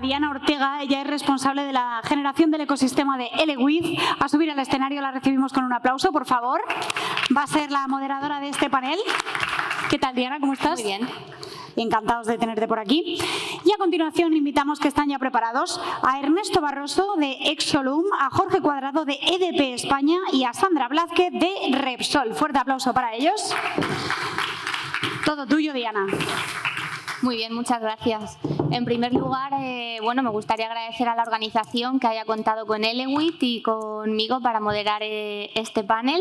Diana Ortega. Ella es responsable de la generación del ecosistema de Elewiz. A subir al escenario la recibimos con un aplauso, por favor. Va a ser la moderadora de este panel. ¿Qué tal, Diana? ¿Cómo estás? Muy bien. Encantados de tenerte por aquí. Y a continuación invitamos, que están ya preparados, a Ernesto Barroso de Exolum, a Jorge Cuadrado de EDP España y a Sandra Blázquez de Repsol. Fuerte aplauso para ellos. Todo tuyo, Diana. Muy bien, muchas gracias. En primer lugar, me gustaría agradecer a la organización que haya contado con Elewiz y conmigo para moderar este panel.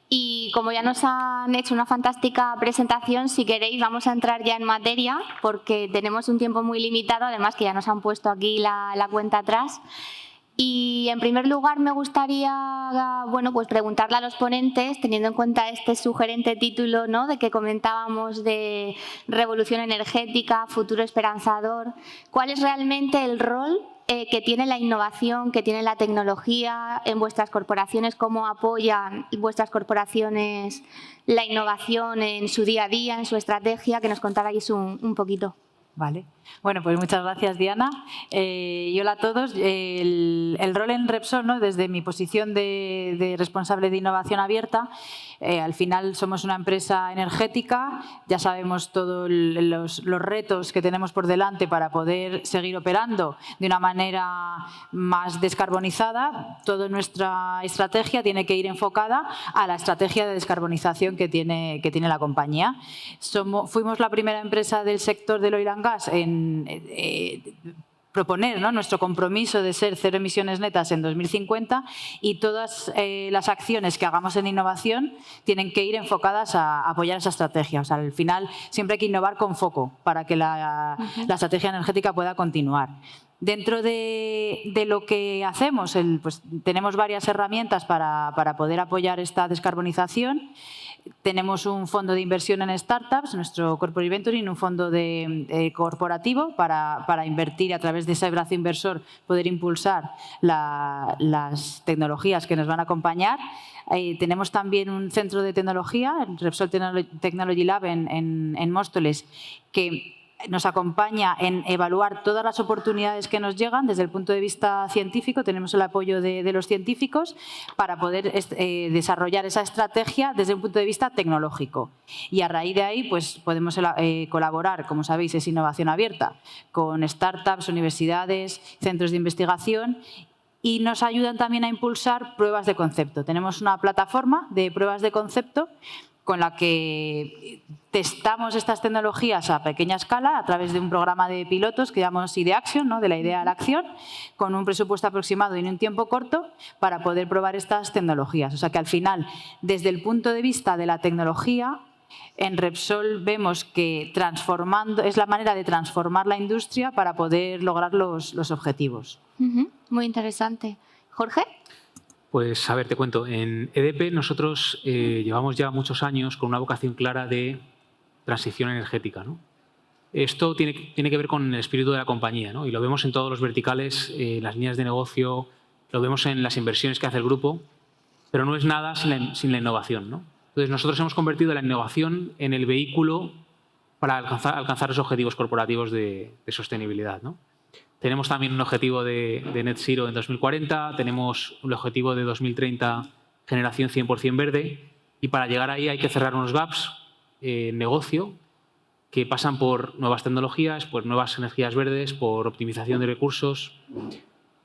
Y como ya nos han hecho una fantástica presentación, si queréis vamos a entrar ya en materia, porque tenemos un tiempo muy limitado, además que ya nos han puesto aquí la cuenta atrás. Y en primer lugar me gustaría preguntarle a los ponentes, teniendo en cuenta este sugerente título, ¿no?, de que comentábamos de revolución energética, futuro esperanzador, ¿cuál es realmente el rol que tiene la innovación, que tiene la tecnología en vuestras corporaciones? ¿Cómo apoyan vuestras corporaciones la innovación en su día a día, en su estrategia? Que nos contarais un poquito. Vale. Bueno, pues muchas gracias, Diana. Y hola a todos. El rol en Repsol, ¿no?, desde mi posición de responsable de innovación abierta, al final somos una empresa energética, ya sabemos todos los retos que tenemos por delante para poder seguir operando de una manera más descarbonizada. Toda nuestra estrategia tiene que ir enfocada a la estrategia de descarbonización que tiene la compañía. Fuimos la primera empresa del sector del oil and gas en proponer, ¿no?, nuestro compromiso de ser cero emisiones netas en 2050, y todas las acciones que hagamos en innovación tienen que ir enfocadas a apoyar esa estrategia. O sea, al final siempre hay que innovar con foco para que la estrategia energética pueda continuar. Dentro de lo que hacemos, pues tenemos varias herramientas para poder apoyar esta descarbonización. Tenemos un fondo de inversión en startups, nuestro Corporate Venturing, un fondo corporativo para invertir a través de ese brazo inversor, poder impulsar las tecnologías que nos van a acompañar. Tenemos también un centro de tecnología, el Repsol Technology Lab en Móstoles, que nos acompaña en evaluar todas las oportunidades que nos llegan desde el punto de vista científico. Tenemos el apoyo de los científicos para poder desarrollar esa estrategia desde un punto de vista tecnológico. Y a raíz de ahí pues podemos colaborar, como sabéis, es innovación abierta, con startups, universidades, centros de investigación, y nos ayudan también a impulsar pruebas de concepto. Tenemos una plataforma de pruebas de concepto con la que testamos estas tecnologías a pequeña escala a través de un programa de pilotos que llamamos Ideaction, ¿no?, de la idea a la acción, con un presupuesto aproximado y en un tiempo corto para poder probar estas tecnologías. O sea que al final, desde el punto de vista de la tecnología, en Repsol vemos que es la manera de transformar la industria para poder lograr los objetivos. Muy interesante. ¿Jorge? Pues, a ver, te cuento. En EDP nosotros llevamos ya muchos años con una vocación clara de transición energética, ¿no? Esto tiene que ver con el espíritu de la compañía, ¿no? Y lo vemos en todos los verticales, las líneas de negocio, lo vemos en las inversiones que hace el grupo, pero no es nada sin la innovación, ¿no? Entonces, nosotros hemos convertido la innovación en el vehículo para alcanzar los objetivos corporativos de sostenibilidad, ¿no? Tenemos también un objetivo de Net Zero en 2040, tenemos un objetivo de 2030 generación 100% verde, y para llegar ahí hay que cerrar unos gaps en negocio que pasan por nuevas tecnologías, por nuevas energías verdes, por optimización de recursos,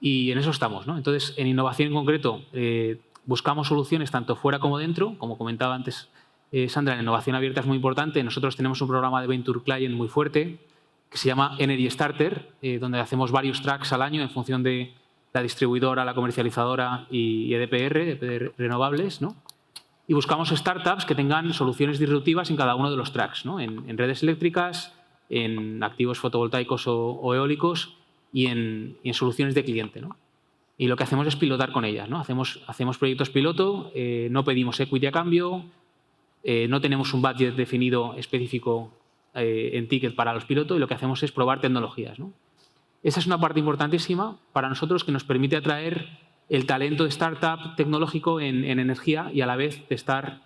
y en eso estamos, ¿no? Entonces, en innovación en concreto, buscamos soluciones tanto fuera como dentro. Como comentaba antes Sandra, la innovación abierta es muy importante. Nosotros tenemos un programa de Venture Client muy fuerte que se llama Energy Starter, donde hacemos varios tracks al año en función de la distribuidora, la comercializadora y EDPR renovables, ¿no? Y buscamos startups que tengan soluciones disruptivas en cada uno de los tracks, ¿no? En redes eléctricas, en activos fotovoltaicos o eólicos y en soluciones de cliente, ¿no? Y lo que hacemos es pilotar con ellas, ¿no? Hacemos proyectos piloto, no pedimos equity a cambio, no tenemos un budget definido específico en ticket para los pilotos, y lo que hacemos es probar tecnologías, ¿no? Esa es una parte importantísima para nosotros, que nos permite atraer el talento de startup tecnológico en energía y a la vez testar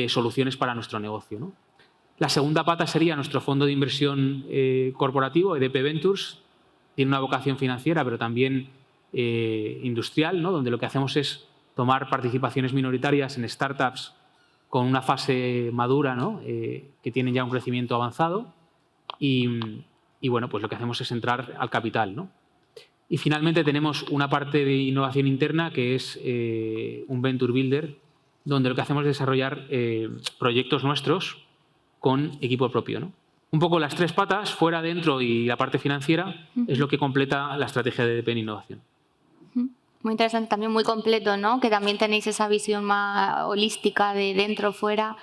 soluciones para nuestro negocio, ¿no? La segunda pata sería nuestro fondo de inversión corporativo, EDP Ventures, tiene una vocación financiera, pero también industrial, ¿no? Donde lo que hacemos es tomar participaciones minoritarias en startups con una fase madura, ¿no? Que tienen ya un crecimiento avanzado y bueno, pues lo que hacemos es entrar al capital, ¿no? Y finalmente tenemos una parte de innovación interna que es un Venture Builder, donde lo que hacemos es desarrollar proyectos nuestros con equipo propio, ¿no? Un poco las tres patas, fuera, dentro y la parte financiera, es lo que completa la estrategia de EDP en innovación. Muy interesante, también muy completo, ¿no? Que también tenéis esa visión más holística de dentro, fuera.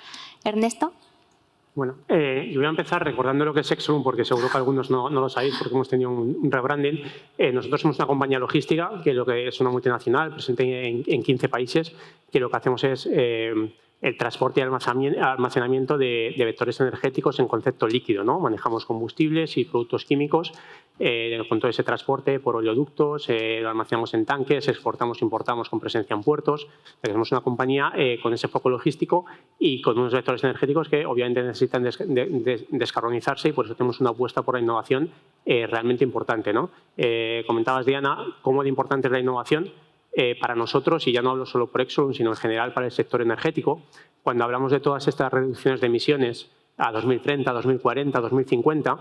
Ernesto. Bueno, yo voy a empezar recordando lo que es Exolum, porque seguro que algunos no lo sabéis porque hemos tenido un rebranding. Nosotros somos una compañía logística, que lo que es una multinacional, presente en 15 países, que lo que hacemos es el transporte y almacenamiento de vectores energéticos en concepto líquido, ¿no? Manejamos combustibles y productos químicos con todo ese transporte por oleoductos, lo almacenamos en tanques, exportamos e importamos con presencia en puertos. Somos una compañía con ese foco logístico y con unos vectores energéticos que obviamente necesitan descarbonizarse y por eso tenemos una apuesta por la innovación realmente importante, ¿no? Comentabas, Diana, cómo de importante es la innovación. Para nosotros, y ya no hablo solo por Exolum, sino en general para el sector energético, cuando hablamos de todas estas reducciones de emisiones a 2030, 2040, 2050,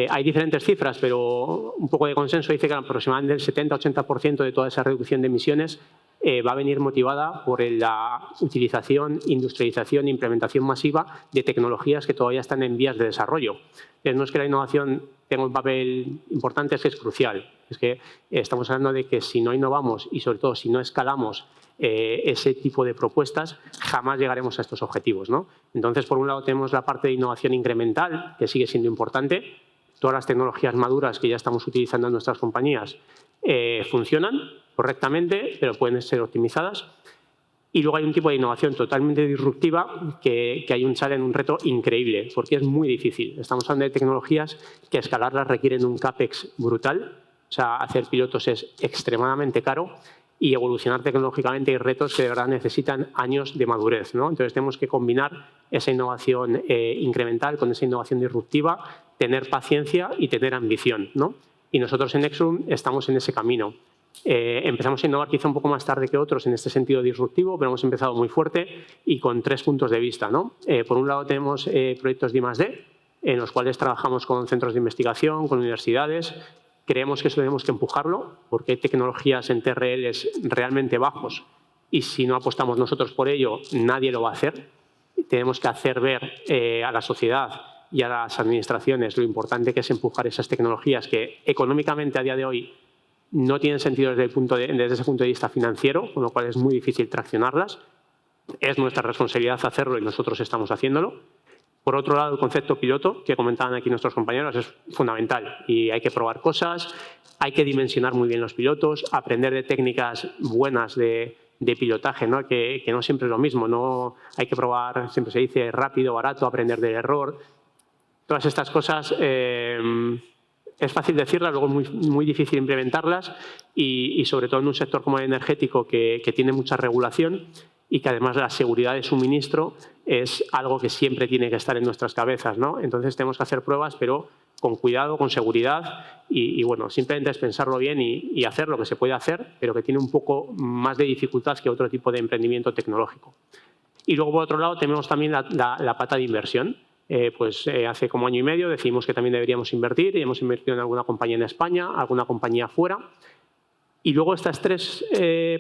hay diferentes cifras, pero un poco de consenso dice que aproximadamente el 70-80% de toda esa reducción de emisiones va a venir motivada por la utilización, industrialización e implementación masiva de tecnologías que todavía están en vías de desarrollo. No es que la innovación tenga un papel importante, es que es crucial. Es que estamos hablando de que si no innovamos y sobre todo si no escalamos ese tipo de propuestas, jamás llegaremos a estos objetivos, ¿no? Entonces, por un lado tenemos la parte de innovación incremental, que sigue siendo importante. Todas las tecnologías maduras que ya estamos utilizando en nuestras compañías funcionan correctamente, pero pueden ser optimizadas. Y luego hay un tipo de innovación totalmente disruptiva que hay un reto increíble, porque es muy difícil. Estamos hablando de tecnologías que escalarlas requieren un CAPEX brutal. O sea, hacer pilotos es extremadamente caro y evolucionar tecnológicamente hay retos que de verdad necesitan años de madurez, ¿no? Entonces tenemos que combinar esa innovación incremental con esa innovación disruptiva, tener paciencia y tener ambición, ¿no? Y nosotros en Exolum estamos en ese camino. Empezamos a innovar quizá un poco más tarde que otros en este sentido disruptivo, pero hemos empezado muy fuerte y con 3 puntos de vista, ¿no? Por un lado tenemos proyectos de I+D, en los cuales trabajamos con centros de investigación, con universidades. Creemos que eso tenemos que empujarlo porque hay tecnologías en TRLs realmente bajos y si no apostamos nosotros por ello, nadie lo va a hacer. Tenemos que hacer ver a la sociedad y a las administraciones lo importante que es empujar esas tecnologías que económicamente a día de hoy no tienen sentido desde ese punto de vista financiero, con lo cual es muy difícil traccionarlas. Es nuestra responsabilidad hacerlo y nosotros estamos haciéndolo. Por otro lado, el concepto piloto, que comentaban aquí nuestros compañeros, es fundamental y hay que probar cosas, hay que dimensionar muy bien los pilotos, aprender de técnicas buenas de pilotaje, ¿no? Que no siempre es lo mismo, no hay que probar, siempre se dice rápido, barato, aprender del error. Todas estas cosas es fácil decirlas, luego es muy difícil implementarlas y sobre todo en un sector como el energético que tiene mucha regulación y que además la seguridad de suministro es algo que siempre tiene que estar en nuestras cabezas, ¿no? Entonces tenemos que hacer pruebas, pero con cuidado, con seguridad y bueno, simplemente es pensarlo bien y hacer lo que se puede hacer, pero que tiene un poco más de dificultad que otro tipo de emprendimiento tecnológico. Y luego, por otro lado, tenemos también la pata de inversión. Hace como año y medio decidimos que también deberíamos invertir y hemos invertido en alguna compañía en España, alguna compañía fuera. Y luego estas 3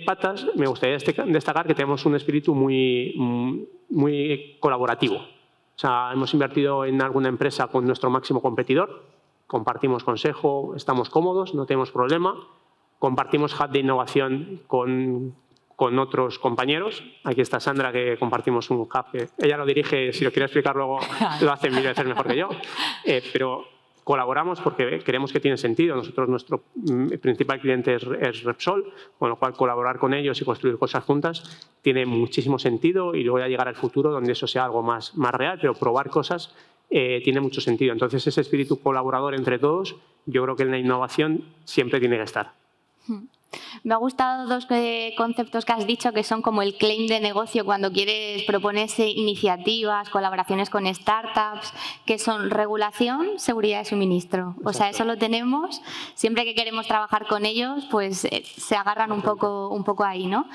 patas me gustaría destacar que tenemos un espíritu muy colaborativo. O sea, hemos invertido en alguna empresa con nuestro máximo competidor, compartimos consejo, estamos cómodos, no tenemos problema, compartimos hub de innovación con otros compañeros. Aquí está Sandra, que compartimos un hub. Ella lo dirige, si lo quiere explicar luego, lo hace 1000 veces mejor que yo. Pero colaboramos porque creemos que tiene sentido. Nosotros, nuestro principal cliente es Repsol, con lo cual colaborar con ellos y construir cosas juntas tiene muchísimo sentido y luego ya llegar al futuro donde eso sea algo más real, pero probar cosas tiene mucho sentido. Entonces, ese espíritu colaborador entre todos, yo creo que en la innovación siempre tiene que estar. Me ha gustado dos conceptos que has dicho que son como el claim de negocio cuando quieres proponerse iniciativas, colaboraciones con startups, que son regulación, seguridad de suministro. O sea, eso lo tenemos. Siempre que queremos trabajar con ellos, pues se agarran un poco ahí, ¿no?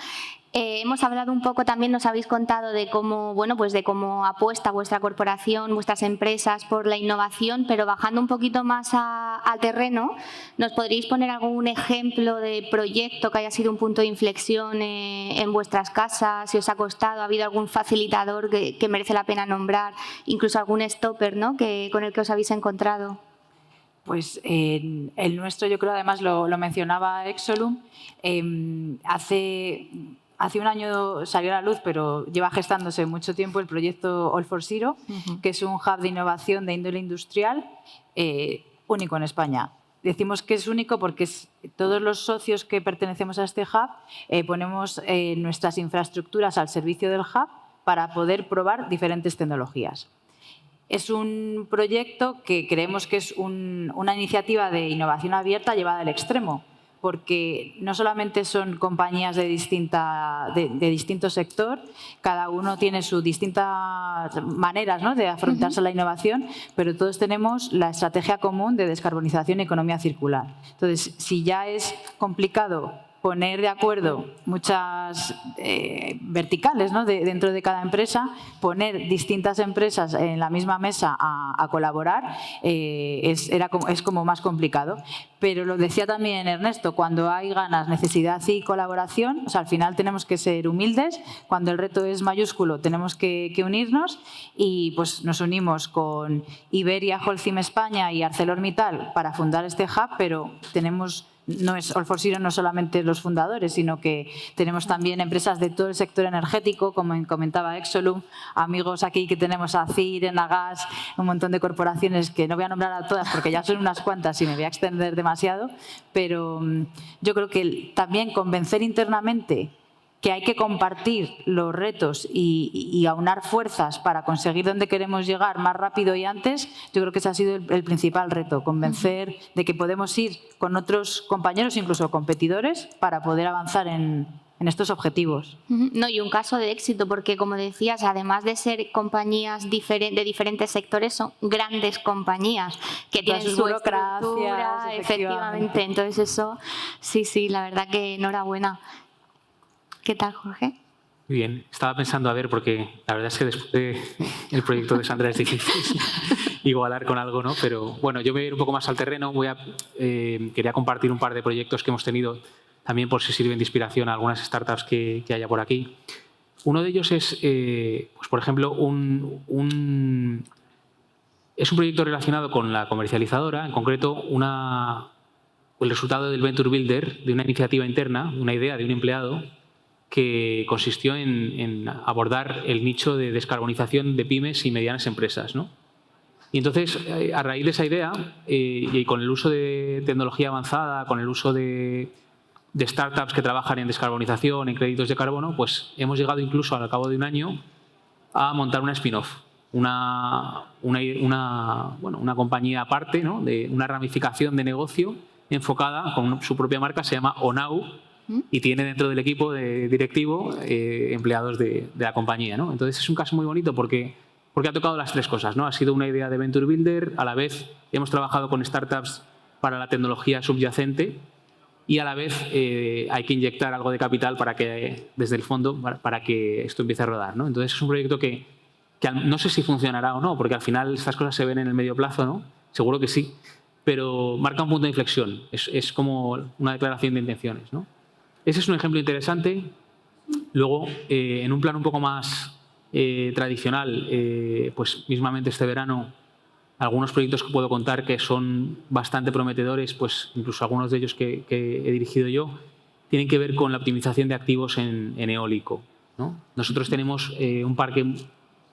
Hemos hablado un poco también, nos habéis contado de cómo, bueno, pues de cómo apuesta vuestra corporación, vuestras empresas por la innovación, pero bajando un poquito más al terreno, ¿nos podríais poner algún ejemplo de proyecto que haya sido un punto de inflexión en vuestras casas? Si os ha costado, ¿ha habido algún facilitador que merece la pena nombrar? Incluso algún stopper, ¿no? Con el que os habéis encontrado. Pues el nuestro, yo creo, además lo mencionaba Exolum, Hace un año salió a la luz, pero lleva gestándose mucho tiempo el proyecto All for Zero, que es un hub de innovación de índole industrial único en España. Decimos que es único porque todos los socios que pertenecemos a este hub ponemos nuestras infraestructuras al servicio del hub para poder probar diferentes tecnologías. Es un proyecto que creemos que es una iniciativa de innovación abierta llevada al extremo, porque no solamente son compañías de distinto sector, cada uno tiene sus distintas maneras, ¿no?, de afrontarse a la innovación, pero todos tenemos la estrategia común de descarbonización y economía circular. Entonces, si ya es complicado poner de acuerdo muchas verticales, ¿no?, dentro de cada empresa, poner distintas empresas en la misma mesa a colaborar es como más complicado. Pero lo decía también Ernesto, cuando hay ganas, necesidad y colaboración, o sea, al final tenemos que ser humildes, cuando el reto es mayúsculo tenemos que unirnos y pues nos unimos con Iberia, Holcim España y ArcelorMittal para fundar este hub, pero tenemos... No es All for Zero, no solamente los fundadores, sino que tenemos también empresas de todo el sector energético, como comentaba Exolum, amigos aquí que tenemos a CIR, Enagas, un montón de corporaciones que no voy a nombrar a todas porque ya son unas cuantas y me voy a extender demasiado, pero yo creo que también convencer internamente que hay que compartir los retos y aunar fuerzas para conseguir donde queremos llegar más rápido y antes, yo creo que ese ha sido el principal reto, convencer de que podemos ir con otros compañeros, incluso competidores, para poder avanzar en estos objetivos. No, y un caso de éxito, porque como decías, además de ser compañías de diferentes sectores, son grandes compañías que tienen su burocracia, efectivamente. Entonces eso, sí, la verdad que enhorabuena. ¿Qué tal, Jorge? Muy bien. Estaba pensando, a ver, porque la verdad es que después del proyecto de Sandra es difícil igualar con algo, ¿no? Pero bueno, yo me voy a ir un poco más al terreno. Quería compartir un par de proyectos que hemos tenido también por si sirven de inspiración a algunas startups que haya por aquí. Uno de ellos es, pues por ejemplo, es un proyecto relacionado con la comercializadora, en concreto el resultado del Venture Builder, de una iniciativa interna, una idea de un empleado, que consistió en abordar el nicho de descarbonización de pymes y medianas empresas, ¿no? Y entonces, a raíz de esa idea, y con el uso de tecnología avanzada, con el uso de startups que trabajan en descarbonización, en créditos de carbono, pues hemos llegado incluso al cabo de un año a montar una spin-off, una compañía aparte, ¿no?, de una ramificación de negocio enfocada con su propia marca, se llama Onau, y tiene dentro del equipo directivo empleados de la compañía, ¿no? Entonces es un caso muy bonito porque ha tocado las tres cosas, ¿no? Ha sido una idea de Venture Builder, a la vez hemos trabajado con startups para la tecnología subyacente y a la vez hay que inyectar algo de capital desde el fondo para que esto empiece a rodar, ¿no? Entonces es un proyecto que no sé si funcionará o no, porque al final estas cosas se ven en el medio plazo, ¿no? Seguro que sí, pero marca un punto de inflexión, es como una declaración de intenciones, ¿no? Ese es un ejemplo interesante. Luego, en un plano un poco más tradicional, pues mismamente este verano, algunos proyectos que puedo contar que son bastante prometedores, pues incluso algunos de ellos que he dirigido yo, tienen que ver con la optimización de activos en eólico, ¿no? Nosotros tenemos un parque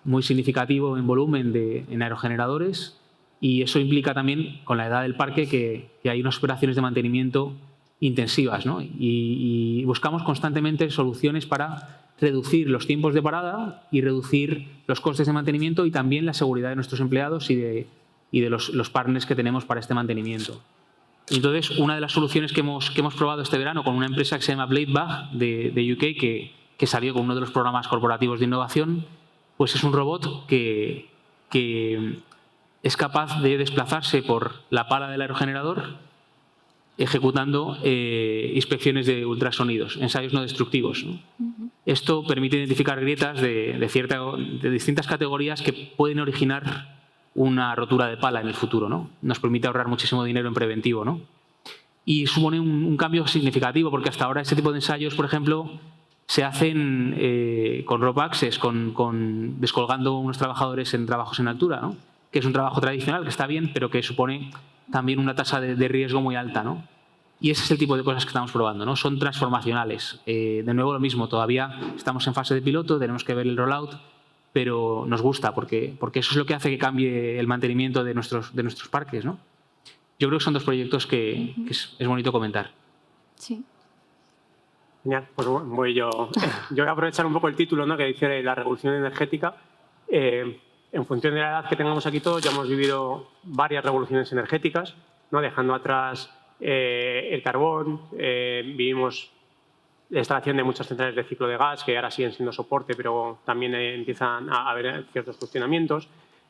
muy significativo en volumen en aerogeneradores y eso implica también, con la edad del parque, que hay unas operaciones de mantenimiento intensivas, ¿no? Y buscamos constantemente soluciones para reducir los tiempos de parada y reducir los costes de mantenimiento y también la seguridad de nuestros empleados y de los partners que tenemos para este mantenimiento. Entonces, una de las soluciones que hemos probado este verano con una empresa que se llama Bladebug de UK, que salió con uno de los programas corporativos de innovación, pues es un robot que es capaz de desplazarse por la pala del aerogenerador ejecutando inspecciones de ultrasonidos, ensayos no destructivos, ¿no? Esto permite identificar grietas de distintas categorías que pueden originar una rotura de pala en el futuro, ¿no? Nos permite ahorrar muchísimo dinero en preventivo, ¿no? Y supone un cambio significativo, porque hasta ahora este tipo de ensayos, por ejemplo, se hacen con rope access, descolgando unos trabajadores en trabajos en altura, ¿no? Que es un trabajo tradicional que está bien, pero que supone también una tasa de riesgo muy alta, ¿no? Y ese es el tipo de cosas que estamos probando, ¿no? Son transformacionales. De nuevo lo mismo, todavía estamos en fase de piloto, tenemos que ver el rollout, pero nos gusta porque eso es lo que hace que cambie el mantenimiento de nuestros parques, ¿no? Yo creo que son dos proyectos que es bonito comentar. Sí. Genial, pues voy yo. Yo voy a aprovechar un poco el título, ¿no?, que dice la revolución energética. En función de la edad que tengamos aquí todos, ya hemos vivido varias revoluciones energéticas, ¿no?, dejando atrás el carbón, vivimos la instalación de muchas centrales de ciclo de gas que ahora siguen siendo soporte, pero también empiezan a haber ciertos cuestionamientos.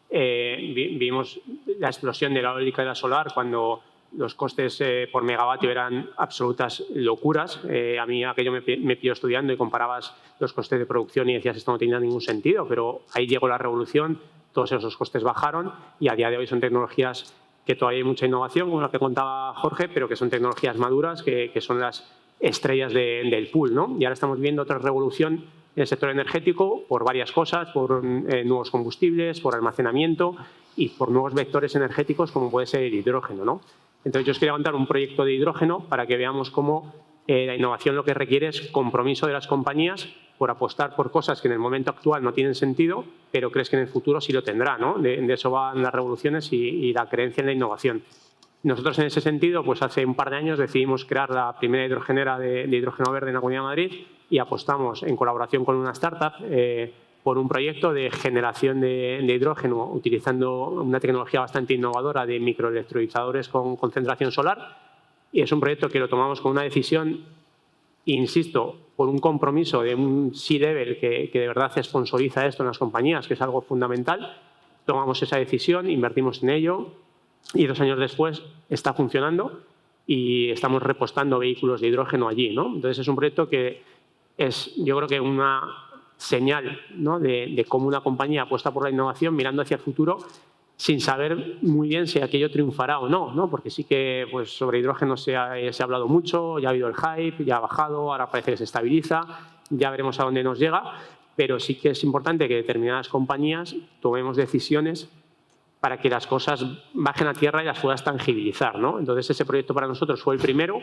Vivimos la explosión de la eólica y la solar cuando los costes por megavatio eran absolutas locuras. A mí aquello me pilló estudiando y comparabas los costes de producción y decías esto no tenía ningún sentido, pero ahí llegó la revolución, todos esos costes bajaron y a día de hoy son tecnologías que todavía hay mucha innovación, como la que contaba Jorge, pero que son tecnologías maduras, que son las estrellas del pool, ¿no? Y ahora estamos viendo otra revolución en el sector energético por varias cosas, por nuevos combustibles, por almacenamiento y por nuevos vectores energéticos como puede ser el hidrógeno, ¿no? Entonces yo os quería contar un proyecto de hidrógeno para que veamos cómo la innovación lo que requiere es compromiso de las compañías por apostar por cosas que en el momento actual no tienen sentido, pero crees que en el futuro sí lo tendrá, ¿no? De eso van las revoluciones y la creencia en la innovación. Nosotros en ese sentido, pues hace un par de años decidimos crear la primera hidrogenera de hidrógeno verde en la Comunidad de Madrid y apostamos en colaboración con una startup por un proyecto de generación de hidrógeno utilizando una tecnología bastante innovadora de microelectrolizadores con concentración solar. Y es un proyecto que lo tomamos con una decisión, insisto, por un compromiso de un C-level que de verdad sponsoriza esto en las compañías, que es algo fundamental. Tomamos esa decisión, invertimos en ello y 2 años después está funcionando y estamos repostando vehículos de hidrógeno allí, ¿no? Entonces es un proyecto que es, yo creo que una señal, ¿no?, de cómo una compañía apuesta por la innovación mirando hacia el futuro sin saber muy bien si aquello triunfará o no, ¿no? Porque sí que pues, sobre hidrógeno se ha hablado mucho, ya ha habido el hype, ya ha bajado, ahora parece que se estabiliza, ya veremos a dónde nos llega, pero sí que es importante que determinadas compañías tomemos decisiones para que las cosas bajen a tierra y las puedas tangibilizar, ¿no? Entonces ese proyecto para nosotros fue el primero.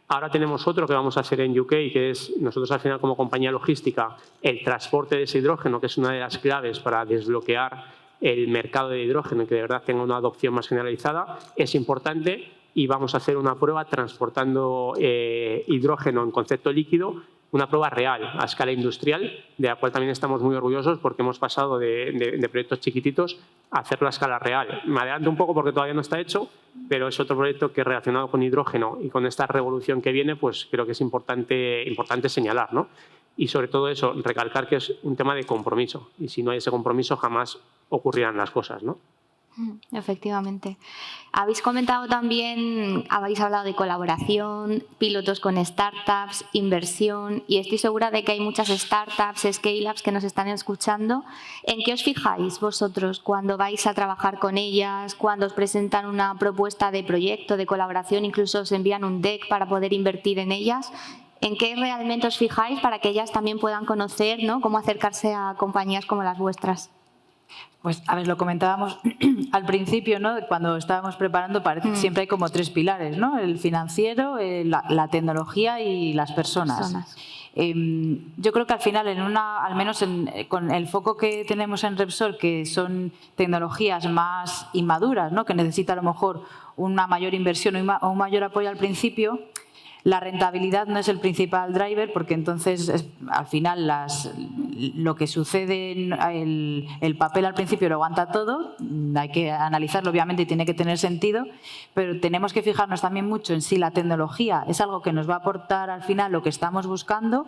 Ahora tenemos otro que vamos a hacer en UK, que es nosotros al final como compañía logística, el transporte de ese hidrógeno, que es una de las claves para desbloquear el mercado de hidrógeno y que de verdad tenga una adopción más generalizada, es importante y vamos a hacer una prueba transportando hidrógeno en concepto líquido, una prueba real a escala industrial, de la cual también estamos muy orgullosos porque hemos pasado de proyectos chiquititos a hacerlo a escala real. Me adelanto un poco porque todavía no está hecho, pero es otro proyecto que relacionado con hidrógeno y con esta revolución que viene, pues creo que es importante señalar, ¿no? Y sobre todo eso, recalcar que es un tema de compromiso y si no hay ese compromiso jamás ocurrirán las cosas, ¿no? Efectivamente. Habéis comentado también, habéis hablado de colaboración, pilotos con startups, inversión y estoy segura de que hay muchas startups, scale-ups que nos están escuchando. ¿En qué os fijáis vosotros cuando vais a trabajar con ellas, cuando os presentan una propuesta de proyecto, de colaboración, incluso os envían un deck para poder invertir en ellas? ¿En qué realmente os fijáis para que ellas también puedan conocer, ¿no?, cómo acercarse a compañías como las vuestras? Pues, a ver, lo comentábamos al principio, ¿no? Cuando estábamos preparando, parece que siempre hay como 3 pilares, ¿no? El financiero, la tecnología y las personas. Yo creo que al final, al menos con el foco que tenemos en Repsol, que son tecnologías más inmaduras, ¿no?, que necesita a lo mejor una mayor inversión o un mayor apoyo al principio, La rentabilidad no es el principal driver porque entonces al final lo que sucede, el papel al principio lo aguanta todo, hay que analizarlo obviamente y tiene que tener sentido, pero tenemos que fijarnos también mucho en si la tecnología es algo que nos va a aportar al final lo que estamos buscando,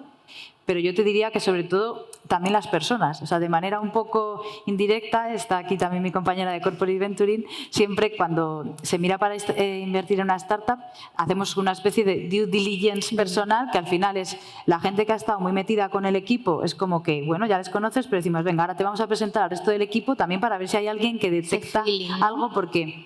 pero yo te diría que sobre todo también las personas, o sea, de manera un poco indirecta, está aquí también mi compañera de Corporate Venturing, siempre cuando se mira para invertir en una startup, hacemos una especie de due diligence personal, que al final es la gente que ha estado muy metida con el equipo, es como que, bueno, ya les conoces, pero decimos, venga, ahora te vamos a presentar al resto del equipo también para ver si hay alguien que detecta algo, porque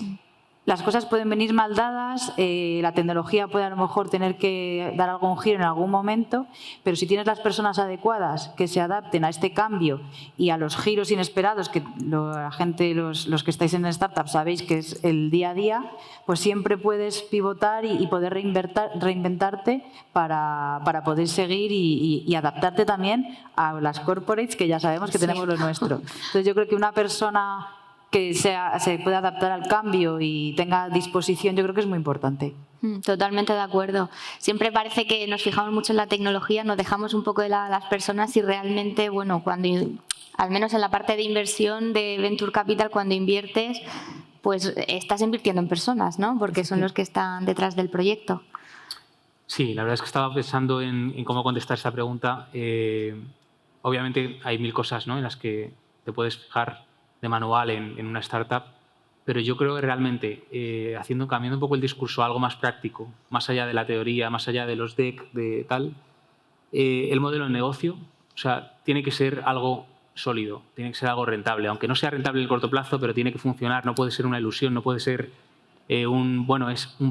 las cosas pueden venir mal dadas, la tecnología puede a lo mejor tener que dar algún giro en algún momento, pero si tienes las personas adecuadas que se adapten a este cambio y a los giros inesperados, que la gente, los que estáis en startups sabéis que es el día a día, pues siempre puedes pivotar y poder reinventarte para poder seguir y adaptarte también a las corporates, que ya sabemos que tenemos lo nuestro. Entonces yo creo que una persona que se pueda adaptar al cambio y tenga disposición, yo creo que es muy importante. Totalmente de acuerdo. Siempre parece que nos fijamos mucho en la tecnología, nos dejamos un poco de lado a las personas y realmente, bueno, cuando, al menos en la parte de inversión de Venture Capital, cuando inviertes, pues estás invirtiendo en personas, ¿no? Porque son los que están detrás del proyecto. Sí, la verdad es que estaba pensando en cómo contestar esta pregunta. Obviamente hay mil cosas, ¿no?, en las que te puedes fijar de manual en una startup, pero yo creo que realmente cambiando un poco el discurso a algo más práctico, más allá de la teoría, más allá de los DEC, de tal, el modelo de negocio, o sea, tiene que ser algo sólido, tiene que ser algo rentable, aunque no sea rentable en el corto plazo, pero tiene que funcionar, no puede ser una ilusión, no puede ser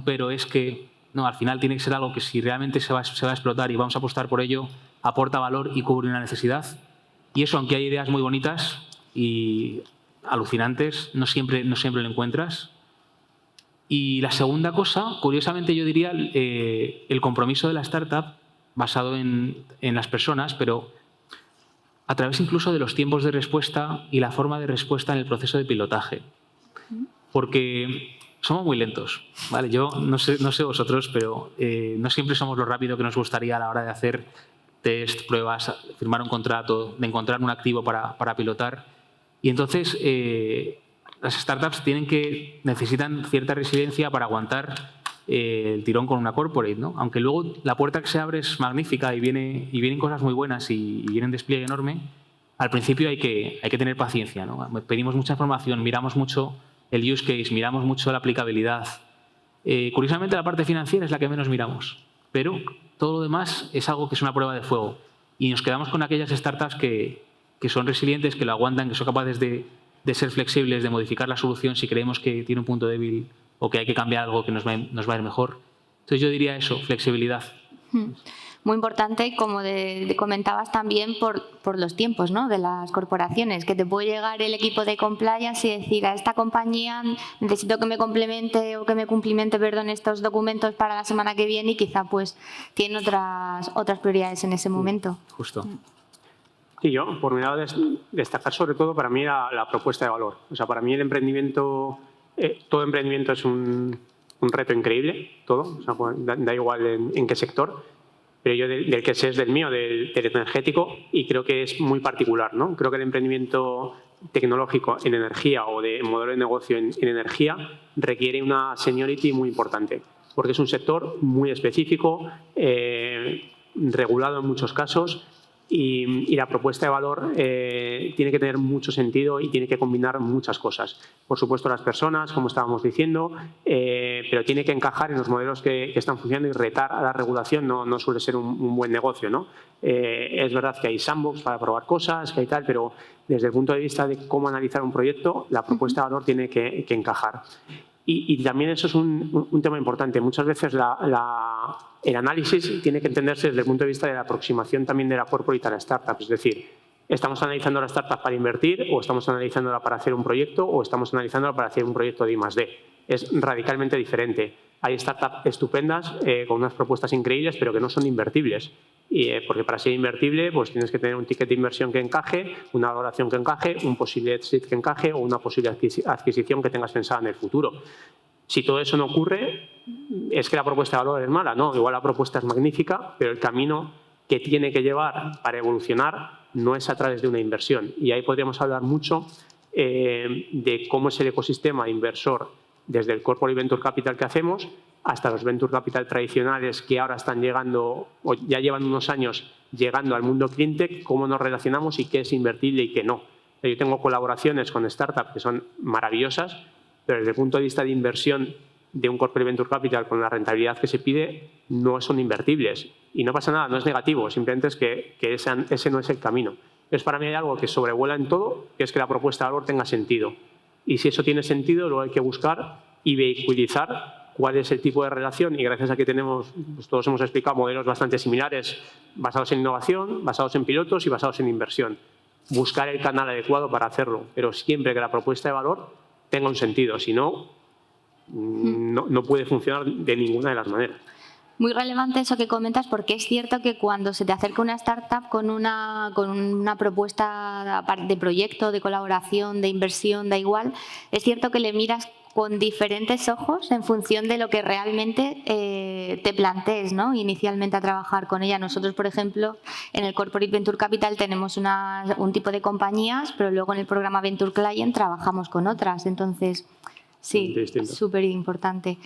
pero es que, no, al final tiene que ser algo que si realmente se va a explotar y vamos a apostar por ello, aporta valor y cubre una necesidad. Y eso, aunque hay ideas muy bonitas y alucinantes, no siempre lo encuentras. Y la segunda cosa, curiosamente yo diría el compromiso de la startup basado en las personas, pero a través incluso de los tiempos de respuesta y la forma de respuesta en el proceso de pilotaje. Porque somos muy lentos, ¿vale? Yo no sé vosotros, pero no siempre somos lo rápido que nos gustaría a la hora de hacer test, pruebas, firmar un contrato, de encontrar un activo para pilotar. Y entonces las startups necesitan cierta resiliencia para aguantar el tirón con una corporate, ¿no? Aunque luego la puerta que se abre es magnífica y vienen cosas muy buenas y viene un despliegue enorme, al principio hay que tener paciencia, ¿no? Pedimos mucha información, miramos mucho el use case, miramos mucho la aplicabilidad. Curiosamente la parte financiera es la que menos miramos, pero todo lo demás es algo que es una prueba de fuego. Y nos quedamos con aquellas startups que son resilientes, que lo aguantan, que son capaces de ser flexibles, de modificar la solución si creemos que tiene un punto débil o que hay que cambiar algo que nos va a ir mejor. Entonces yo diría eso, flexibilidad. Muy importante, como comentabas también, por los tiempos, ¿no?, de las corporaciones, que te puede llegar el equipo de compliance y decir a esta compañía necesito que me complemente o que me cumplimente, estos documentos para la semana que viene y quizá pues tiene otras prioridades en ese momento. Justo. Sí, yo, por mi lado, destacar sobre todo para mí la propuesta de valor. O sea, para mí el emprendimiento, todo emprendimiento es un reto increíble, todo. O sea, da igual en qué sector, pero yo del que sé es del mío, del energético, y creo que es muy particular, ¿no? Creo que el emprendimiento tecnológico en energía o de modelo de negocio en energía requiere una seniority muy importante, porque es un sector muy específico, regulado en muchos casos, y la propuesta de valor tiene que tener mucho sentido y tiene que combinar muchas cosas. Por supuesto, las personas, como estábamos diciendo, pero tiene que encajar en los modelos que están funcionando y retar a la regulación no suele ser un buen negocio, ¿no? Es verdad que hay sandbox para probar cosas, que hay tal, pero desde el punto de vista de cómo analizar un proyecto, la propuesta de valor tiene que encajar. Y también eso es un tema importante. Muchas veces el análisis tiene que entenderse desde el punto de vista de la aproximación también de la corporate a la startup. Es decir, ¿estamos analizando la startup para invertir o estamos analizándola para hacer un proyecto o estamos analizándola para hacer un proyecto de I+D? Es radicalmente diferente. Hay startups estupendas con unas propuestas increíbles pero que no son invertibles. Porque para ser invertible pues tienes que tener un ticket de inversión que encaje, una valoración que encaje, un posible exit que encaje o una posible adquisición que tengas pensada en el futuro. Si todo eso no ocurre, es que la propuesta de valor es mala. No, igual la propuesta es magnífica, pero el camino que tiene que llevar para evolucionar no es a través de una inversión. Y ahí podríamos hablar mucho de cómo es el ecosistema inversor desde el Corporate Venture Capital que hacemos hasta los Venture Capital tradicionales que ahora están llegando, o ya llevan unos años llegando al mundo cleantech, cómo nos relacionamos y qué es invertible y qué no. Yo tengo colaboraciones con startups que son maravillosas, pero desde el punto de vista de inversión de un Corporate Venture Capital con la rentabilidad que se pide, no son invertibles. Y no pasa nada, no es negativo, simplemente es que ese no es el camino. Entonces, para mí hay algo que sobrevuela en todo, que es que la propuesta de valor tenga sentido. Y si eso tiene sentido, luego hay que buscar y vehiculizar cuál es el tipo de relación. Y gracias a que tenemos, pues todos hemos explicado modelos bastante similares, basados en innovación, basados en pilotos y basados en inversión. Buscar el canal adecuado para hacerlo, pero siempre que la propuesta de valor tenga un sentido. Si no, no puede funcionar de ninguna de las maneras. Muy relevante eso que comentas, porque es cierto que cuando se te acerca una startup con una propuesta de proyecto, de colaboración, de inversión, da igual, es cierto que le miras con diferentes ojos en función de lo que realmente te plantees, ¿no? Inicialmente a trabajar con ella. Nosotros, por ejemplo, en el Corporate Venture Capital tenemos un tipo de compañías, pero luego en el programa Venture Client trabajamos con otras. Entonces, sí, súper importante.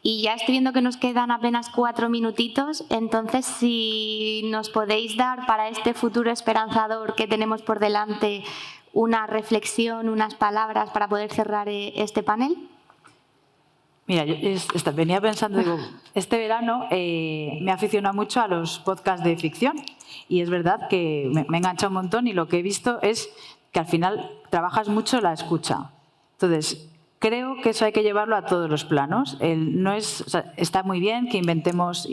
Y ya estoy viendo que nos quedan apenas 4 minutitos, entonces si nos podéis dar para este futuro esperanzador que tenemos por delante una reflexión, unas palabras para poder cerrar este panel. Mira, yo venía pensando, digo, este verano me aficionado mucho a los podcasts de ficción y es verdad que me engancha un montón y lo que he visto es que al final trabajas mucho la escucha. Entonces, creo que eso hay que llevarlo a todos los planos. Está muy bien que inventamos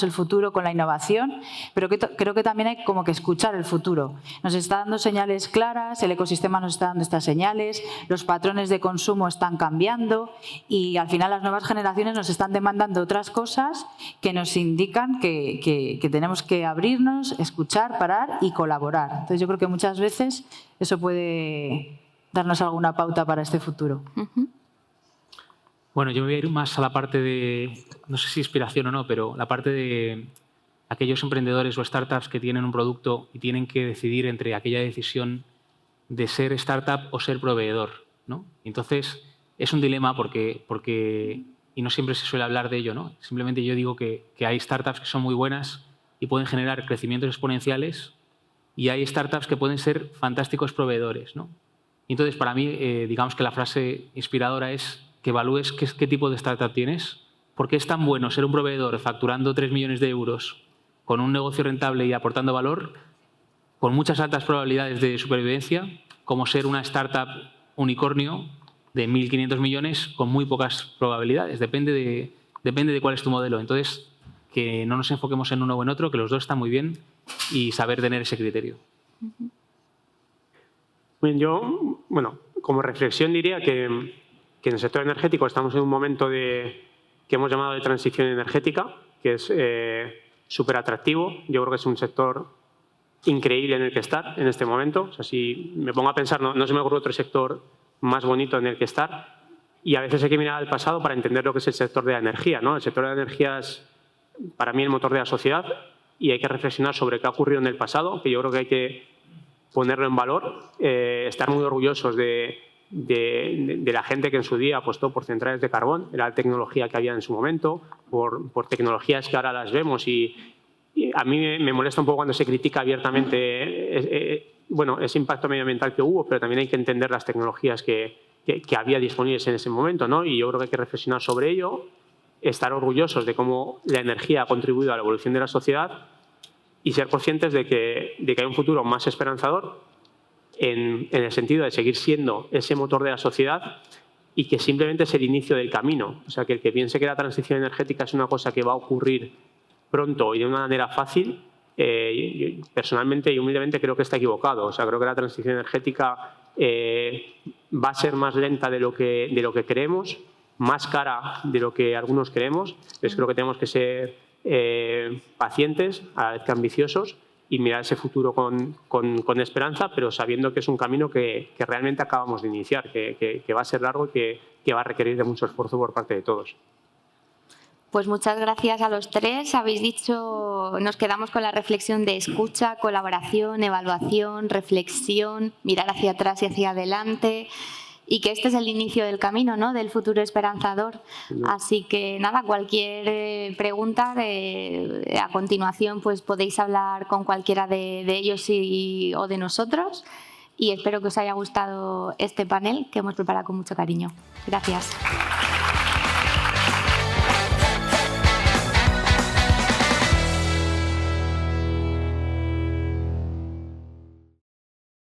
el futuro con la innovación, pero creo que también hay como que escuchar el futuro. Nos está dando señales claras, el ecosistema nos está dando estas señales, los patrones de consumo están cambiando y al final las nuevas generaciones nos están demandando otras cosas que nos indican que tenemos que abrirnos, escuchar, parar y colaborar. Entonces yo creo que muchas veces eso puede darnos alguna pauta para este futuro. Bueno, yo me voy a ir más a la parte de, no sé si inspiración o no, pero la parte de aquellos emprendedores o startups que tienen un producto y tienen que decidir entre aquella decisión de ser startup o ser proveedor, ¿no? Entonces, es un dilema porque y no siempre se suele hablar de ello, ¿no? Simplemente yo digo que hay startups que son muy buenas y pueden generar crecimientos exponenciales y hay startups que pueden ser fantásticos proveedores, ¿no? Y entonces, para mí, digamos que la frase inspiradora es que evalúes qué tipo de startup tienes, por qué es tan bueno ser un proveedor facturando 3 millones de euros con un negocio rentable y aportando valor, con muchas altas probabilidades de supervivencia, como ser una startup unicornio de 1.500 millones con muy pocas probabilidades. Depende de cuál es tu modelo. Entonces, que no nos enfoquemos en uno o en otro, que los dos están muy bien y saber tener ese criterio. Bien, yo, como reflexión diría que en el sector energético estamos en un momento que hemos llamado de transición energética, que es súper atractivo. Yo creo que es un sector increíble en el que estar en este momento. O sea, si me pongo a pensar, no se me ocurre otro sector más bonito en el que estar. Y a veces hay que mirar al pasado para entender lo que es el sector de la energía, ¿no? El sector de la energía es, para mí, el motor de la sociedad y hay que reflexionar sobre qué ha ocurrido en el pasado, que yo creo que hay que ponerlo en valor, estar muy orgullosos de la gente que en su día apostó por centrales de carbón, era la tecnología que había en su momento, por tecnologías que ahora las vemos y a mí me molesta un poco cuando se critica abiertamente ese impacto medioambiental que hubo, pero también hay que entender las tecnologías que había disponibles en ese momento, ¿no? Y yo creo que hay que reflexionar sobre ello, estar orgullosos de cómo la energía ha contribuido a la evolución de la sociedad y ser conscientes de que hay un futuro más esperanzador en el sentido de seguir siendo ese motor de la sociedad y que simplemente es el inicio del camino. O sea, que el que piense que la transición energética es una cosa que va a ocurrir pronto y de una manera fácil, personalmente y humildemente creo que está equivocado. O sea, creo que la transición energética va a ser más lenta de lo que creemos, más cara de lo que algunos creemos. Entonces creo que tenemos que ser pacientes, a la vez que ambiciosos, y mirar ese futuro con esperanza, pero sabiendo que es un camino que realmente acabamos de iniciar, que va a ser largo y que va a requerir de mucho esfuerzo por parte de todos. Pues muchas gracias a los tres. Habéis dicho, nos quedamos con la reflexión de escucha, colaboración, evaluación, reflexión, mirar hacia atrás y hacia adelante, y que este es el inicio del camino, ¿no?, del futuro esperanzador. Así que nada, cualquier pregunta a continuación pues podéis hablar con cualquiera de ellos o de nosotros, y espero que os haya gustado este panel que hemos preparado con mucho cariño. Gracias.